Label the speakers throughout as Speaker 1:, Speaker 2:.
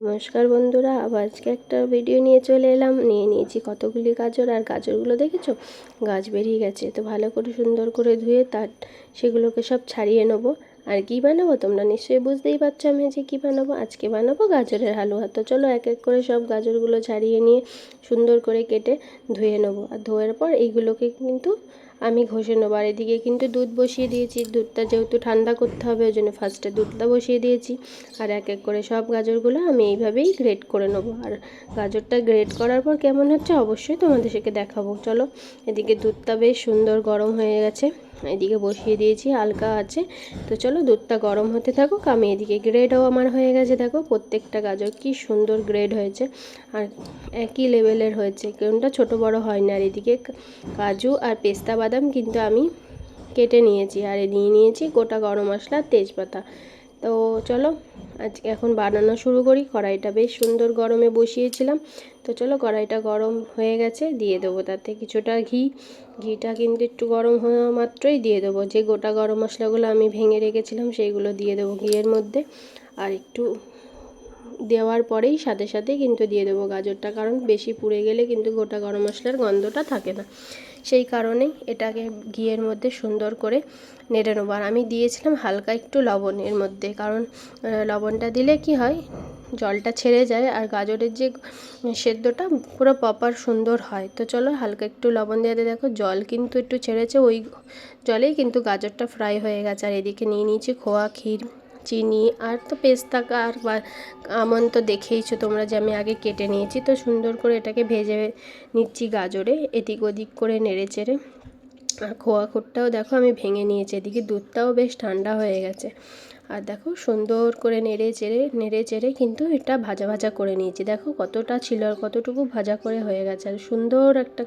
Speaker 1: নমস্কার বন্ধুরা, আবার আজকে একটা ভিডিও নিয়ে চলে এলাম। নিয়েছি কতগুলি গাজর, আর গাজরগুলো দেখেছো গাছ বেরিয়ে গেছে। তো ভালো করে সুন্দর করে ধুয়ে সেগুলোকে সব ছাড়িয়ে নেবো। আর কি বানাবো তোমরা নিশ্চয়ই বুঝতেই পারছো আমি যে কী বানাবো। আজকে বানাবো গাজরের হালুয়া। তো চলো এক এক করে সব গাজরগুলো ছাড়িয়ে নিয়ে সুন্দর করে কেটে ধুয়ে নেবো। আর ধোয়ার পর এইগুলোকে কিন্তু আমি ঘষে নেবো। আর এদিকে কিন্তু দুধ বসিয়ে দিয়েছি। দুধটা যেহেতু ঠান্ডা করতে হবে, ওই জন্য ফার্স্টে দুধটা বসিয়ে দিয়েছি। আর এক এক করে সব গাজরগুলো আমি এইভাবেই গ্রেট করে নেবো। আর গাজরটা গ্রেট করার পর কেমন হচ্ছে অবশ্যই তোমাদের সেকে দেখাবো। চলো, এদিকে দুধটা বেশ সুন্দর গরম হয়ে গেছে, এদিকে বসিয়ে দিয়েছি, হালকা আছে। তো চলো দুধটা গরম হতে থাকুক। আমি এদিকে গ্রেডও আমার হয়ে গেছে। দেখো প্রত্যেকটা গাজর কি সুন্দর গ্রেড হয়েছে, আর একই লেভেলের হয়েছে, কোনটা ছোট বড় হয় না। আর এদিকে কাজু আর পেস্তা বাদাম কিন্তু আমি কেটে নিয়েছি। আর নিয়েছি গোটা গরম মশলা, তেজপাতা। তো চলো আজকে এখন বানানো শুরু করি। কড়াইটা বেশ সুন্দর গরমে বসিয়েছিলাম। তো চলো কড়াইটা গরম হয়ে গেছে, দিয়ে দেবো তাতে কিছুটা ঘিটা কিন্তু একটু গরম হওয়া মাত্রই দিয়ে দেবো যে গোটা গরম মশলাগুলো আমি ভেঙে রেখেছিলাম সেইগুলো দিয়ে দেবো ঘিয়ের মধ্যে। আর একটু দেওয়ার পরেই সাথে সাথে কিন্তু দিয়ে দেবো গাজরটা, কারণ বেশি পুড়ে গেলে কিন্তু গোটা গরম মশলার গন্ধটা থাকে না। সেই কারণেই এটাকে ঘিয়ের মধ্যে সুন্দর করে নেড়ে নেবো। আর আমি দিয়েছিলাম হালকা একটু লবণ এর মধ্যে, কারণ লবণটা দিলে কি হয়, জলটা ছেড়ে যায় আর গাজরের যে সেদ্ধটা পুরো প্রপার সুন্দর হয়। তো চলো হালকা একটু লবণ দিয়ে দেখো জল কিন্তু একটু ছেড়েছে, ওই জলেই কিন্তু গাজরটা ফ্রাই হয়ে গেছে। আর এদিকে নিয়ে নিয়েছি খোয়া ক্ষীর, চিনি, আর তো পেস্তা আর বা আমন্ড তো দেখেইছো তোমরা যে আমি আগে কেটে নিয়েছি। তো সুন্দর করে এটাকে ভেজে নিচ্ছি গাজরে, এদিক ওদিক করে নেড়ে চেড়ে। আর খোয়া ক্ষীরটাও দেখো আমি ভেঙে নিয়েছি। এদিকে দুধটাও বেশ ঠান্ডা হয়ে গেছে। আর দেখো সুন্দর করে নেড়ে চেড়ে কিন্তু এটা ভাজা ভাজা করে নিয়েছি। দেখো কতটা ছিল আর কতটুকু ভাজা করে হয়ে গেছে। আর সুন্দর একটা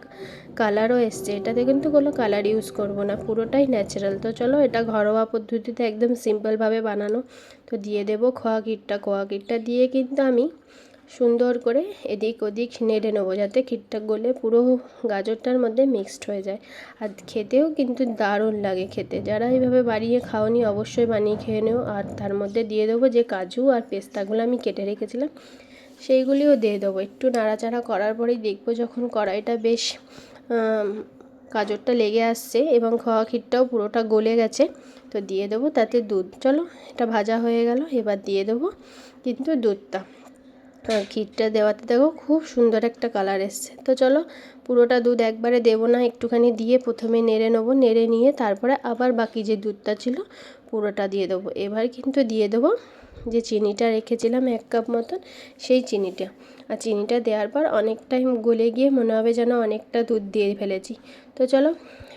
Speaker 1: কালারও এসছে। এটাতে কিন্তু কোনো কালার ইউজ করব না, পুরোটাই ন্যাচারাল। তো চলো এটা ঘরোয়া পদ্ধতিতে একদম সিম্পলভাবে বানানো। তো দিয়ে দেবো খোয়া ক্ষীরটা দিয়ে কিন্তু আমি সুন্দর করে এদিক ওদিক নেড়ে নেবো, যাতে ক্ষীরটা গলে পুরো গাজরটার মধ্যে মিক্সড হয়ে যায়। আর খেতেও কিন্তু দারুণ লাগে খেতে। যারা এইভাবে বানিয়ে খাওনি অবশ্যই বানিয়ে খেয়ে নিও। আর তার মধ্যে দিয়ে দেবো যে কাজু আর পেস্তাগুলো আমি কেটে রেখেছিলাম সেইগুলিও দিয়ে দেবো। একটু নাড়াচাড়া করার পরেই দেখবো যখন কড়াইটা বেশ গাজরটা লেগে আসছে এবং খোয়া ক্ষীরটাও পুরোটা গলে গেছে, তো দিয়ে দেবো তাতে দুধ। চলো এটা ভাজা হয়ে গেল, এবার দিয়ে দেবো কিন্তু দুধটা। ক্ষীরটা দেওয়াতে দেখো খুব সুন্দর একটা কালার এসছে। তো চলো পুরোটা দুধ একবারে দেবো না, একটুখানি দিয়ে প্রথমে নেড়ে নেবো, নেড়ে নিয়ে তারপরে আবার বাকি যে দুধটা ছিল পুরোটা দিয়ে দেবো। এবার কিন্তু দিয়ে দেবো যে চিনিটা রেখেছিলাম 1 কাপ মতন, সেই চিনিটা। আর চিনিটা দেওয়ার পর অনেক টাইম গলে গিয়ে মনে হবে যেন অনেকটা দুধ দিয়ে ফেলেছি। তো চলো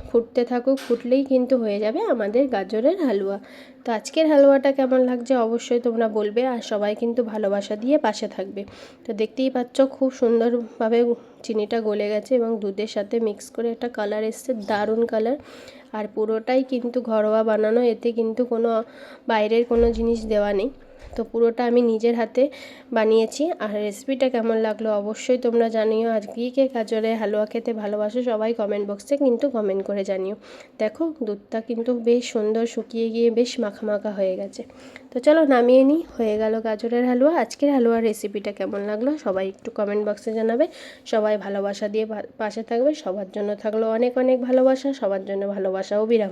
Speaker 1: ফুটতে থাকুক, ফুটলেই কিন্তু হয়ে যাবে আমাদের গাজরের হালুয়া। তো আজকের হালুয়াটা কেমন লাগছে অবশ্যই তোমরা বলবে। আর সবাই কিন্তু ভালোবাসা দিয়ে পাশে থাকবে। তো দেখতেই পাচ্ছ খুব সুন্দরভাবে চিনিটা গলে গেছে এবং দুধের সাথে মিক্স করে একটা কালার এসছে, দারুণ কালার। আর পুরোটাই কিন্তু ঘরোয়া বানানো, এতে কিন্তু কোনো বাইরের কোনো জিনিস দেওয়া নেই। তো পুরোটা আমি নিজের হাতে বানিয়েছি। আর রেসিপিটা কেমন লাগলো অবশ্যই তোমরা জানিও। আর কে কে গাজরের হালুয়া খেতে ভালোবাসো সবাই কমেন্ট বক্সে কিন্তু কমেন্ট করে জানিও। দেখো দুধটা কিন্তু বেশ সুন্দর শুকিয়ে গিয়ে বেশ মাখা মাখা হয়ে গেছে। তো চলো নামিয়ে নিই, হয়ে গেল গাজরের হালুয়া। আজকের হালুয়ার রেসিপিটা কেমন লাগলো সবাই একটু কমেন্ট বক্সে জানাবে। সবাই ভালোবাসা দিয়ে পাশে থাকবে। সবার জন্য থাকলো অনেক অনেক ভালোবাসা, সবার জন্য ভালোবাসা অবিরাম।